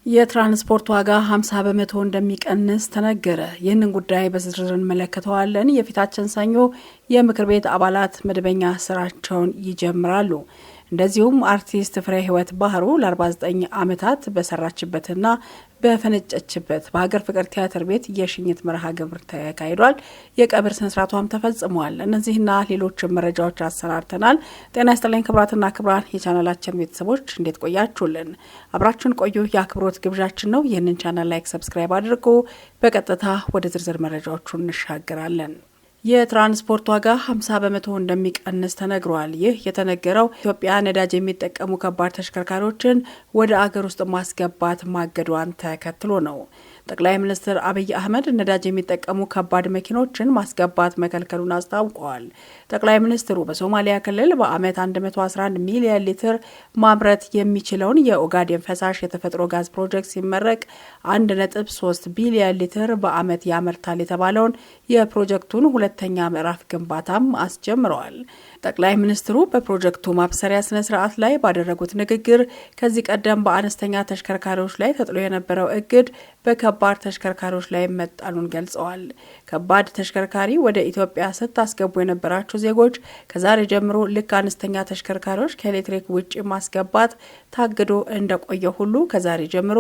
የትራንስፖርት ዋጋ 50 በመቶ እንደሚቀንስ ተነገረ። ይህንን ጉዳይ በዝርዝር እንመለከተዋለን። የፊታችን ሰኞ የምክር ቤት አባላት መደበኛ ስራቸውን ይጀምራሉ። እንደዚሁም አርቲስት ፍሬ ህይወት ባህሩ ለ49 ዓመታት በሰራችበትና በፈነጨችበት በሀገር ፍቅር ቲያትር ቤት የሽኝት መርሃ ግብር ተካሂዷል። የቀብር ስነስርዓቷም ተፈጽሟል። እነዚህና ሌሎች መረጃዎች አሰናድተናል። ጤና ይስጥልኝ ክቡራትና ክቡራን የቻናላችን ቤተሰቦች እንዴት ቆያችሁልን? አብራችሁን ቆዩ የአክብሮት ግብዣችን ነው። ይህንን ቻናል ላይክ፣ ሰብስክራይብ አድርጉ። በቀጥታ ወደ ዝርዝር መረጃዎቹ እንሻገራለን። የትራንስፖርት ዋጋ 50 በመቶ እንደሚቀንስ ተነግሯል። ይህ የተነገረው ኢትዮጵያ ነዳጅ የሚጠቀሙ ከባድ ተሽከርካሪዎችን ወደ አገር ውስጥ ማስገባት ማገዷን ተከትሎ ነው። ጠቅላይ ሚኒስትር አብይ አህመድ ነዳጅ የሚጠቀሙ ከባድ መኪኖችን ማስገባት መከልከሉን አስታውቀዋል። ጠቅላይ ሚኒስትሩ በሶማሊያ ክልል በዓመት 111 ሚሊዮን ሊትር ማምረት የሚችለውን የኦጋዴን ፈሳሽ የተፈጥሮ ጋዝ ፕሮጀክት ሲመረቅ 1.3 ቢሊዮን ሊትር በዓመት ያመርታል የተባለውን የፕሮጀክቱን ሁለተኛ ምዕራፍ ግንባታም አስጀምረዋል። ጠቅላይ ሚኒስትሩ በፕሮጀክቱ ማብሰሪያ ስነ ስርዓት ላይ ባደረጉት ንግግር ከዚህ ቀደም በአነስተኛ ተሽከርካሪዎች ላይ ተጥሎ የነበረው እግድ በከባድ ተሽከርካሪዎች ላይ መጣሉን ገልጸዋል። ከባድ ተሽከርካሪ ወደ ኢትዮጵያ ስታስገቡ የነበራቸው ዜጎች ከዛሬ ጀምሮ ልክ አነስተኛ ተሽከርካሪዎች ከኤሌክትሪክ ውጭ ማስገባት ታግዶ እንደቆየ ሁሉ ከዛሬ ጀምሮ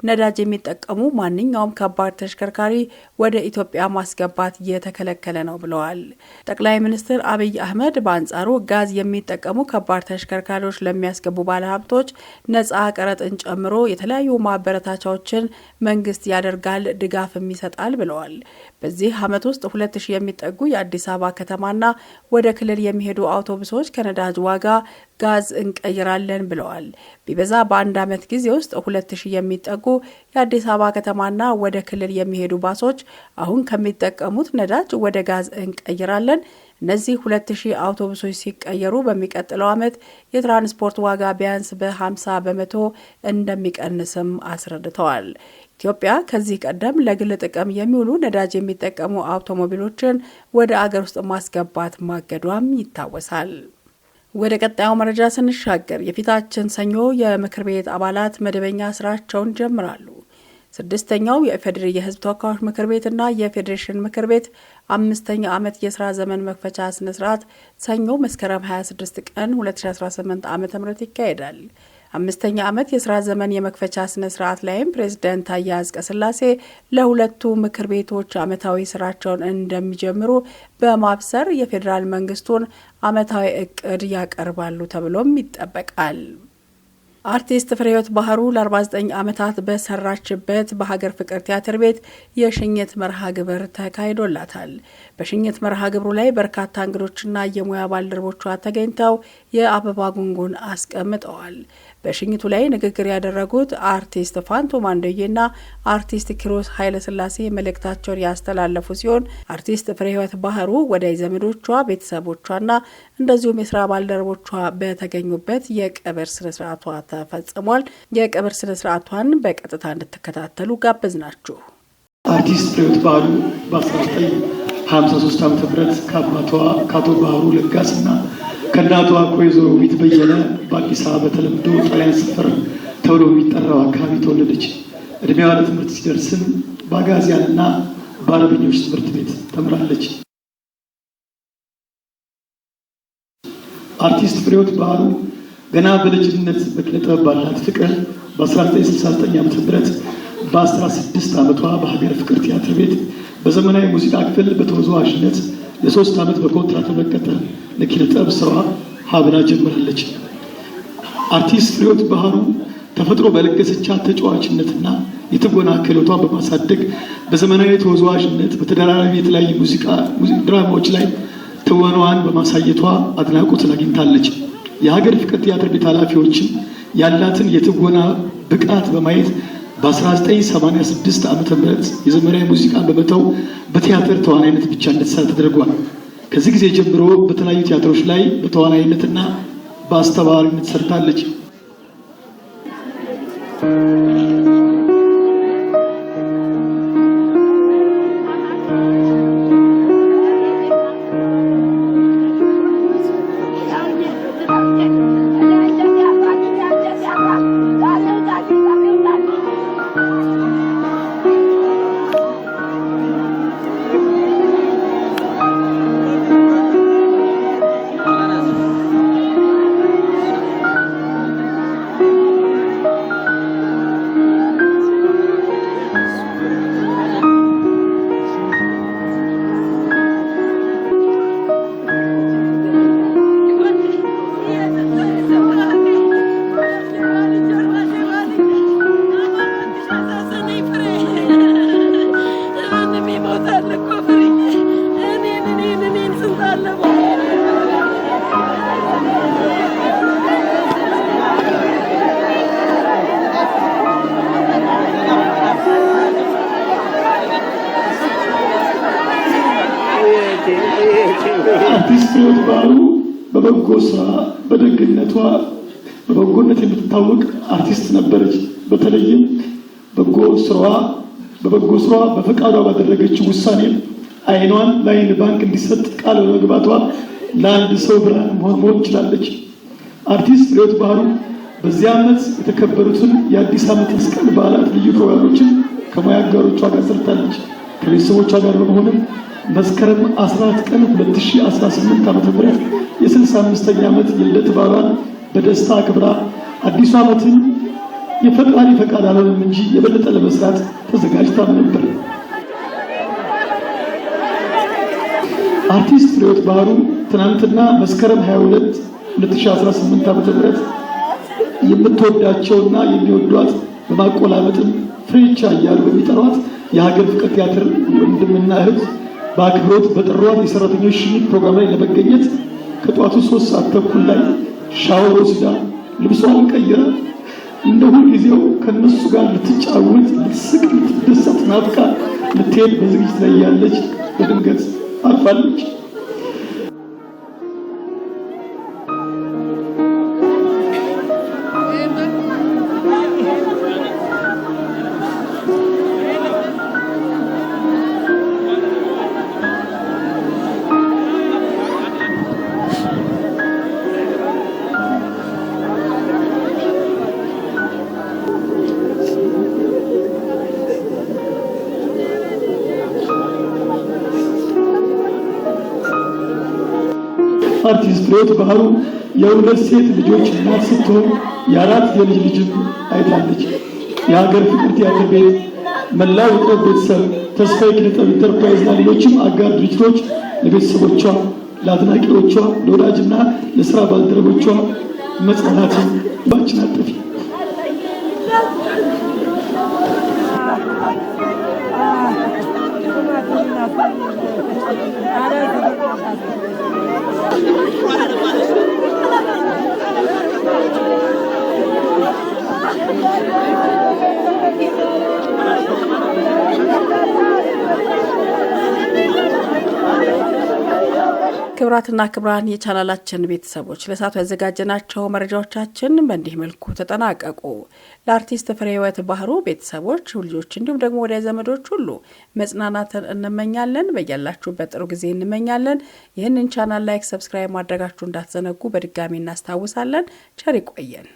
ነዳጅ የሚጠቀሙ ማንኛውም ከባድ ተሽከርካሪ ወደ ኢትዮጵያ ማስገባት የተከለከለ ነው ብለዋል። ጠቅላይ ሚኒስትር አብይ አህመድ በአንጻሩ ጋዝ የሚጠቀሙ ከባድ ተሽከርካሪዎች ለሚያስገቡ ባለሀብቶች ነፃ ቀረጥን ጨምሮ የተለያዩ ማበረታቻዎችን መንግስት ያደርጋል፣ ድጋፍም ይሰጣል ብለዋል። በዚህ ዓመት ውስጥ 2000 የሚጠጉ የአዲስ አበባ ከተማና ወደ ክልል የሚሄዱ አውቶቡሶች ከነዳጅ ዋጋ ጋዝ እንቀይራለን ብለዋል። ቢበዛ በአንድ ዓመት ጊዜ ውስጥ 2000 የሚጠጉ የአዲስ አበባ ከተማና ወደ ክልል የሚሄዱ ባሶች አሁን ከሚጠቀሙት ነዳጅ ወደ ጋዝ እንቀይራለን። እነዚህ 2000 አውቶቡሶች ሲቀየሩ በሚቀጥለው ዓመት የትራንስፖርት ዋጋ ቢያንስ በ50 በመቶ እንደሚቀንስም አስረድተዋል። ኢትዮጵያ ከዚህ ቀደም ለግል ጥቅም የሚውሉ ነዳጅ የሚጠቀሙ አውቶሞቢሎችን ወደ አገር ውስጥ ማስገባት ማገዷም ይታወሳል። ወደ ቀጣዩ መረጃ ስንሻገር የፊታችን ሰኞ የምክር ቤት አባላት መደበኛ ስራቸውን ጀምራሉ። ስድስተኛው የኢፌዴሪ የሕዝብ ተወካዮች ምክር ቤትና የፌዴሬሽን ምክር ቤት 5ኛ ዓመት የስራ ዘመን መክፈቻ ስነ ስርዓት ሰኞ መስከረም 26 ቀን 2018 ዓ.ም ይካሄዳል። 5ኛ ዓመት የስራ ዘመን የመክፈቻ ስነ ስርዓት ላይም ፕሬዝዳንት ታዬ አጽቀሥላሴ ለሁለቱ ምክር ቤቶች ዓመታዊ ስራቸውን እንደሚጀምሩ በማብሰር የፌዴራል መንግስቱን ዓመታዊ እቅድ ያቀርባሉ ተብሎም ይጠበቃል። አርቲስት ፍሬ ህይወት ባህሩ ለ49 ዓመታት በሰራችበት በሀገር ፍቅር ቲያትር ቤት የሽኝት መርሃ ግብር ተካሂዶላታል። በሽኝት መርሃ ግብሩ ላይ በርካታ እንግዶችና የሙያ ባልደረቦቿ ተገኝተው የአበባ ጉንጉን አስቀምጠዋል። በሽኝቱ ላይ ንግግር ያደረጉት አርቲስት ፋንቱ ማንደዬና አርቲስት ኪሮስ ኃይለስላሴ መልእክታቸውን ያስተላለፉ ሲሆን አርቲስት ፍሬ ህይወት ባህሩ ወዳጅ ዘመዶቿ፣ ቤተሰቦቿና እንደዚሁም የስራ ባልደረቦቿ በተገኙበት የቀብር ስነ ስርዓቷ ተፈጽሟል። የቀብር ስነ ስርዓቷን በቀጥታ እንድትከታተሉ ጋበዝናችሁ። አርቲስት ፍሬ ህይወት ባህሩ በ1953 ዓ.ም ከአቶ ባህሩ ለጋስና ከእናቷ ከወይዘሮ ውቢት በየነ በአዲስ አበባ በተለምዶ ጣሊያን ሰፈር ተብሎ የሚጠራው አካባቢ ተወለደች። እድሜዋ ለትምህርት ሲደርስም በአጋዚያንና በአረበኞች ትምህርት ቤት ተምራለች። አርቲስት ፍሬ ህይወት ባህሩ ገና በልጅነት በኪነጥበብ ባላት ፍቅር በ1969 ዓ.ም በ16 ዓመቷ በሀገር ፍቅር ቲያትር ቤት በዘመናዊ ሙዚቃ ክፍል በተወዛዋዥነት ለ3 ዓመት በኮንትራት በመቀጠር ለኪነጥበብ ስራዋ ሀብላ ጀምራለች። አርቲስት ፍሬ ህይወት ባህሩ ተፈጥሮ በለገሰቻት ተጫዋችነትና የትወና ክህሎቷን በማሳደግ በዘመናዊ ተወዛዋዥነት በተደራራቢ የተለያዩ ሙዚቃ ድራማዎች ላይ ትወናዋን በማሳየቷ አድናቆትን አግኝታለች። የሀገር ፍቅር ቲያትር ቤት ኃላፊዎችም ያላትን የትወና ብቃት በማየት በ1986 ዓ.ም የዘመናዊ ሙዚቃን በመተው በቲያትር ተዋናይነት ብቻ እንድትሰራ ተደርጓል። ከዚህ ጊዜ ጀምሮ በተለያዩ ቲያትሮች ላይ በተዋናይነትና በአስተባባሪነት ሰርታለች። አርቲስት ፍሬሕይወት ባህሩ በበጎ ስራ በደግነቷ በበጎነት የምትታወቅ አርቲስት ነበረች። በተለይም በበጎ ስራዋ በፈቃዷ ባደረገችው ውሳኔ አይኗን ለአይን ባንክ እንዲሰጥ ቃል በመግባቷ ለአንድ ሰው ብርሃን መሆን ችላለች። አርቲስት ፍሬሕይወት ባህሩ በዚህ ዓመት የተከበሩትን የአዲስ ዓመት መስቀል በዓላት ልዩ ፕሮግራሞችን ከሙያ አጋሮቿ ጋር ሰርታለች። ከቤተሰቦቿ ጋር በመሆንም መስከረም 14 ቀን 2018 ዓ.ም የ65ኛ ዓመት የልደት በዓሏን በደስታ አክብራ አዲሱ ዓመትን የፈጣሪ ፈቃድ አልሆነም እንጂ የበለጠ ለመስራት ተዘጋጅታ ነበር። አርቲስት ፍሬሕይወት ባህሩ ትናንትና መስከረም 22 2018 ዓ.ም የምትወዳቸውና የሚወዷት በማቆላመጥም ፍሬቻ እያሉ በሚጠሯት የሀገር ፍቅር ቲያትር ወንድምና እህት በአክብሮት በጠሯት የሰራተኞች ሽኝት ፕሮግራም ላይ ለመገኘት ከጧቱ 3 ሰዓት ተኩል ላይ ሻወር ወስዳ ልብሷን ቀይራ እንደ ሁልጊዜው ከነሱ ጋር ልትጫወት ልትስቅ ልትደሰት ናፍቃ ልትሄድ በዝግጅት ላይ ያለች በድንገት አርፋለች። አርቲስት ፍሬሕይወት ባህሩ የሁለት ሴት ልጆች እናት ስትሆን የአራት የልጅ ልጅም አይታለች። የሀገር ፍቅር ቲያትር ቤት፣ መላው የጥበብ ቤተሰብ፣ ተስፋዬ ኪነጥበብ ኢንተርፕራይዝና ሌሎችም አጋር ድርጅቶች ለቤተሰቦቿ፣ ለአድናቂዎቿ፣ ለወዳጅና ለስራ ባልደረቦቿ መጽናናትን ባችን አጥፊ ክብራትና ክብራን የቻናላችን ቤተሰቦች ለሳቱ ያዘጋጀናቸው መረጃዎቻችን በእንዲህ መልኩ ተጠናቀቁ። ለአርቲስት ፍሬሕይወት ባህሩ ቤተሰቦች፣ ልጆች እንዲሁም ደግሞ ወዳጅ ዘመዶች ሁሉ መጽናናትን እንመኛለን። በያላችሁበት ጥሩ ጊዜ እንመኛለን። ይህንን ቻናል ላይክ፣ ሰብስክራይብ ማድረጋችሁ እንዳትዘነጉ በድጋሚ እናስታውሳለን። ቸር ይቆየን።